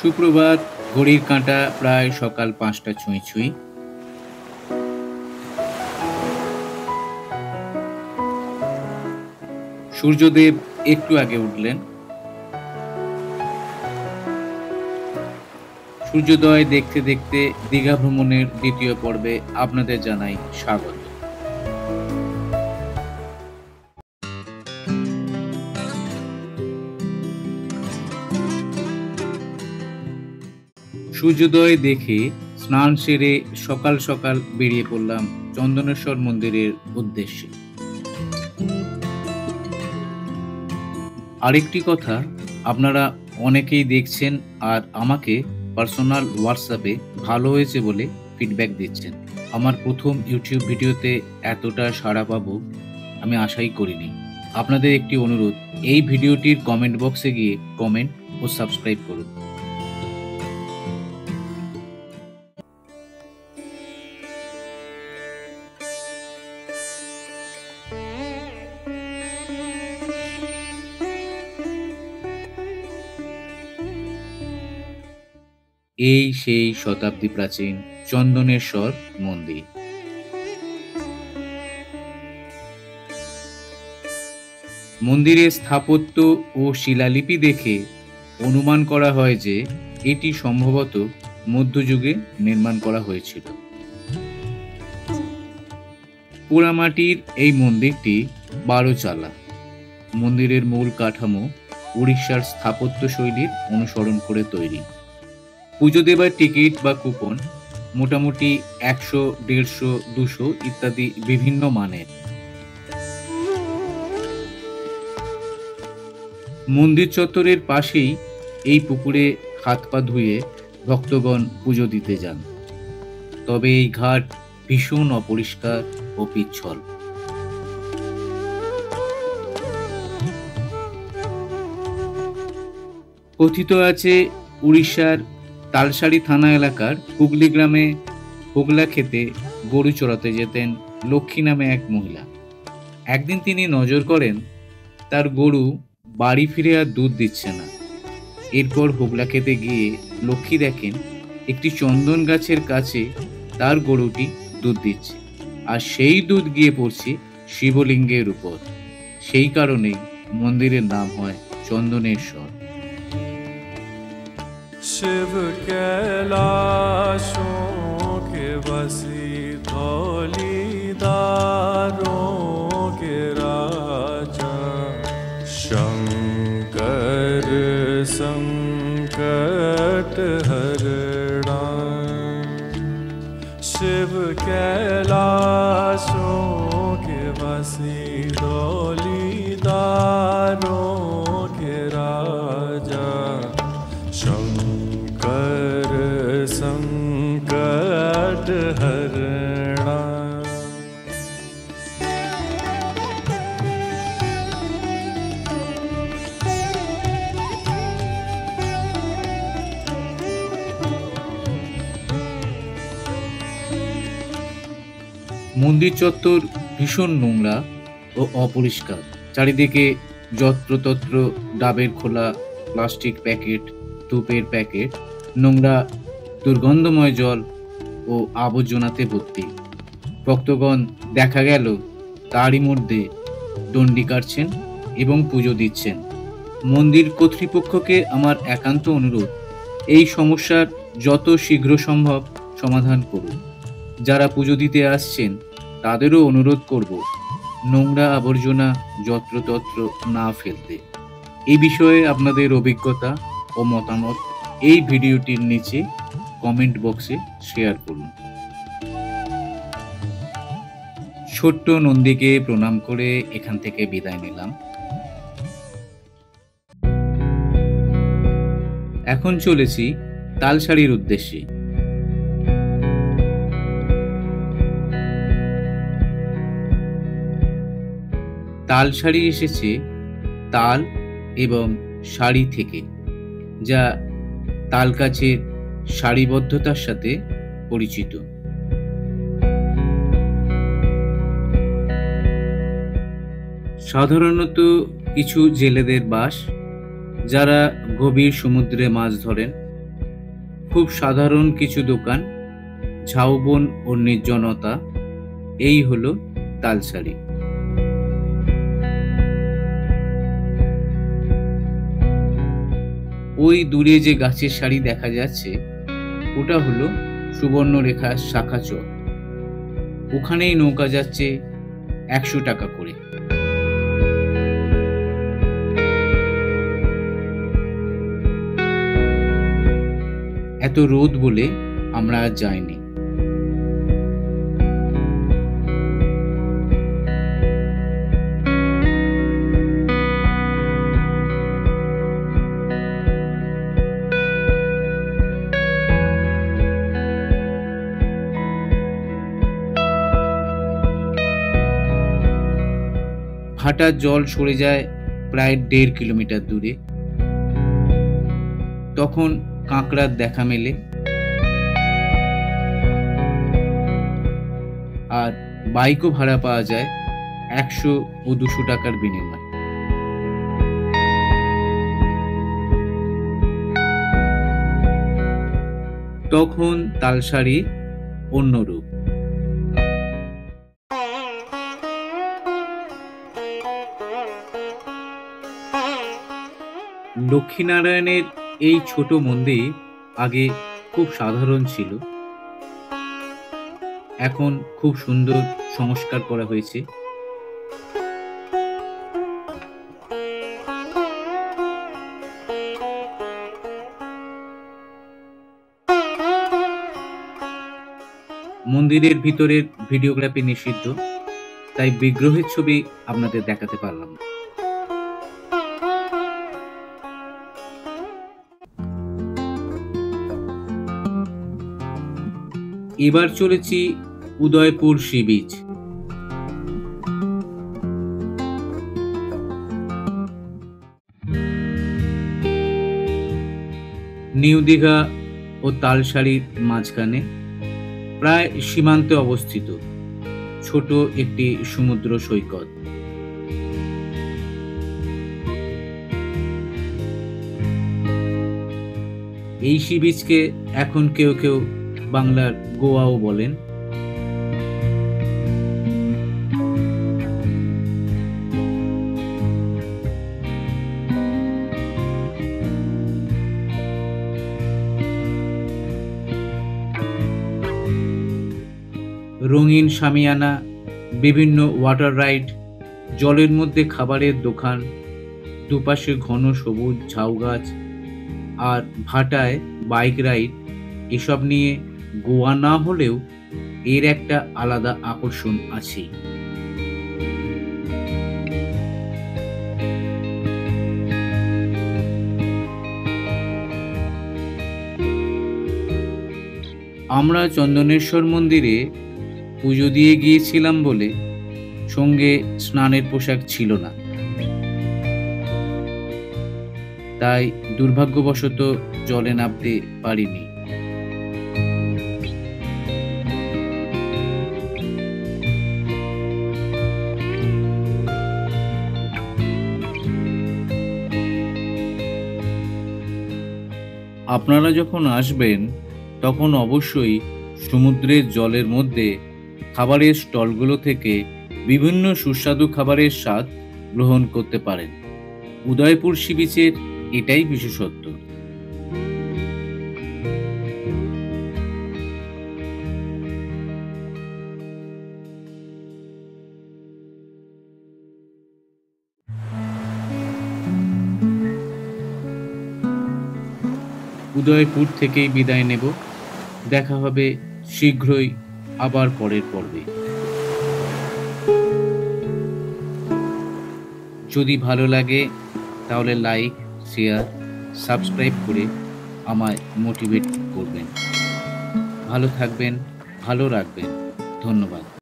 সুপ্রভাত। ঘড়ির কাঁটা প্রায় সকাল ৫টা ছুঁই ছুঁই। সূর্যদেব একটু আগে উঠলেন। সূর্যোদয় দেখতে দেখতে দীঘা ভ্রমণের দ্বিতীয় পর্বে আপনাদের জানাই স্বাগত। সূর্যোদয় দেখে স্নান সেরে সকাল সকাল বেরিয়ে পড়লাম চন্দনেশ্বর মন্দিরের উদ্দেশ্যে। আরেকটি কথা, আপনারা অনেকেই দেখছেন আর আমাকে পার্সোনাল হোয়াটসঅ্যাপে ভালো হয়েছে বলে ফিডব্যাক দিচ্ছেন। আমার প্রথম ইউটিউব ভিডিওতে এতটা সাড়া পাবো আমি আশাই করিনি। আপনাদের একটি অনুরোধ, এই ভিডিওটির কমেন্ট বক্সে গিয়ে কমেন্ট ও সাবস্ক্রাইব করুন। এই সেই শতাব্দী প্রাচীন চন্দনেশ্বর মন্দির। মন্দিরের স্থাপত্য ও শিলালিপি দেখে অনুমান করা হয় যে এটি সম্ভবত মধ্যযুগে নির্মাণ করা হয়েছিল। পোড়ামাটির এই মন্দিরটি 12 চালা। মন্দিরের মূল কাঠামো উড়িষ্যার স্থাপত্য শৈলীর অনুসরণ করে তৈরি। পুজো দেবার টিকিট বা কুপন মোটামুটি 100, 150, 200 ইত্যাদি বিভিন্ন মানের। মন্দির চত্বরের পাশেই এই পুকুরে হাত পা ধুয়ে ভক্তগণ পুজো দিতে যান। তবে এই ঘাট ভীষণ অপরিষ্কার ও পিচ্ছল। কথিত আছে উড়িষ্যার তালসারি থানা এলাকার হুগলি গ্রামে হোগলা খেতে গরু চড়াতে যেতেন লক্ষ্মী নামে এক মহিলা। একদিন তিনি নজর করেন তার গরু বাড়ি ফিরে আর দুধ দিচ্ছে না। এরপর হোগলা খেতে গিয়ে লক্ষ্মী দেখেন একটি চন্দন গাছের কাছে তার গরুটি দুধ দিচ্ছে, আর সেই দুধ গিয়ে পড়ছে শিবলিঙ্গের উপর। সেই কারণেই মন্দিরের নাম হয় চন্দনেশ্বর। शिव कैलाशों के बसी धौलीदारों के राजा, शंकर संकट हरणा। शिव कैलाशों के बसी धौलीदारों के राजा, शंकर संकट हरणा। মন্দির চত্বর ভীষণ নোংরা ও অপরিষ্কার। চারিদিকে যত্রতত্র ডাবের খোলা, প্লাস্টিক প্যাকেট, ধূপের প্যাকেট, নোংরা দুর্গন্ধময় জল ও আবর্জনাতে ভর্তি। ভক্তগণ দেখা গেল তারই মধ্যে দণ্ডি কাটছেন এবং পুজো দিচ্ছেন। মন্দির কর্তৃপক্ষকে আমার একান্ত অনুরোধ, এই সমস্যার যত শীঘ্র সম্ভব সমাধান করুন। যারা পুজো দিতে আসছেন তাদেরও অনুরোধ করব নোংরা আবর্জনা যত্রতত্র না ফেলতে। এই বিষয়ে আপনাদের অভিজ্ঞতা ও মতামত এই ভিডিওটির নিচে কমেন্ট বক্সে শেয়ার করুন। ছোট্ট নন্দীকে প্রণাম করে এখান থেকে বিদায় নিলাম। এখন চলেছি তালসারির উদ্দেশ্যে। তালসারি এসেছে তাল এবং সারি থেকে, যা তাল গাছের সারিবদ্ধতার সাথে পরিচিত। সাধারণত কিছু জেলেদের বাস, যারা গভীর সমুদ্রে মাছ ধরেন খুব সাধারণ কিছু দোকান, ঝাউবন ও নির্জনতা, এই হলো তালসারি। ওই দূরে যে গাছের সারি দেখা যাচ্ছে, ওটা হলো সুবর্ণরেখা শাখা চর। ওখানেই নৌকা যাচ্ছে 100 টাকা করে। এত রোদ বলে আমরা আর যাইনি। ভাটার জল সরে যায় প্রায় 1.5 কিলোমিটার দূরে। তখন কাঁকড়ার দেখা মেলে, আর বাইকও ভাড়া পাওয়া যায় 100 ও 200 টাকার বিনিময়ে। তখন তালসারি অন্য রূপ। লক্ষ্মীনারায়ণের এই ছোট মন্দির আগে খুব সাধারণ ছিল, এখন খুব সুন্দর সংস্কার করা হয়েছে। মন্দিরের ভিতরের ভিডিওগ্রাফি নিষিদ্ধ, তাই বিগ্রহের ছবি আপনাদের দেখাতে পারলাম না। এবার চলেছি Udaypur sea beach. New Digha ও তালসারির মাঝখানে প্রায় সীমান্তে অবস্থিত ছোট একটি সমুদ্র সৈকত। এই সি বিচকে এখন কেউ কেউ বাংলার গোয়াও বলেন। রঙিন শামিয়ানা, বিভিন্ন ওয়াটার রাইড, জলের মধ্যে খাবারের দোকান, দুপাশে ঘন সবুজ ঝাউ গাছ, আর ভাটায় বাইক রাইড, এসব নিয়ে গোয়া না হলেও এর একটা আলাদা আকর্ষণ আছে। আমরা চন্দনেশ্বর মন্দিরে পুজো দিয়ে গিয়েছিলাম বলে সঙ্গে স্নানের পোশাক ছিল না, তাই দুর্ভাগ্যবশত জলে নামতে পারিনি। আপনারা যখন আসবেন তখন অবশ্যই সমুদ্রের জলের মধ্যে খাবারের স্টলগুলো থেকে বিভিন্ন সুস্বাদু খাবারের স্বাদ গ্রহণ করতে পারেন। উদয়পুর সি বিচের এটাই বিশেষত্ব। উদয়পুর থেকেই বিদায় নেব। দেখা হবে শীঘ্রই আবার পরের পর্বে। যদি ভালো লাগে তাহলে লাইক, শেয়ার, সাবস্ক্রাইব করে আমায় মোটিভেট করবেন। ভালো থাকবেন, ভালো রাখবেন। ধন্যবাদ।